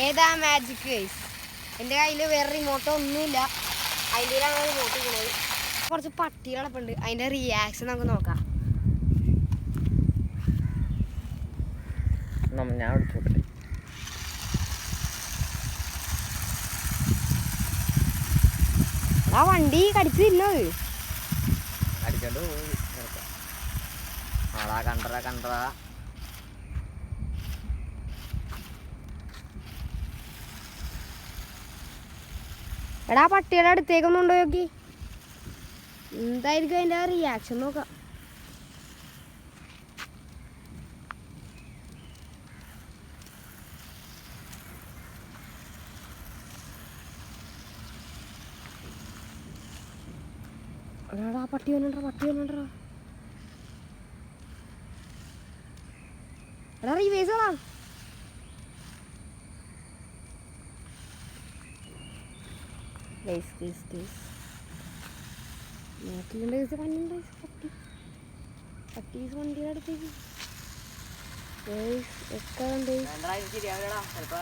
ഏതാ magic guys? എൻ്റെ കയ്യിൽ വേറെ റിമോട്ടോ ഒന്നുമില്ല, അതിൻ്റെയിലാണ് റിമോട്ട് ഇരിക്കുന്നത്. കുറച്ച് പട്ടികളൊക്കെ ഉണ്ട്, അതിൻ്റെ റിയാക്ഷൻ നമുക്ക് നോക്കാം. ഞാൻ വിളിച്ചോട്ടെ. ആ വണ്ടി കടിച്ചു തിന്നത് അടിച്ചോണ്ട് ആളാ കണ്ടറാ. എടാ പട്ടിയുടെ അടുത്തേക്കൊന്നുണ്ടോ നോക്കി, എന്തായിരിക്കും അതിൻ്റെ റിയാക്ഷൻ നോക്കാം. എടാ പട്ടി വന്നിട്ടാ എടാ റിവേഴ്സാ. വണ്ടിയുടെ അടുത്തേക്ക് ശരിയാവില്ലടാ, ചിലപ്പോ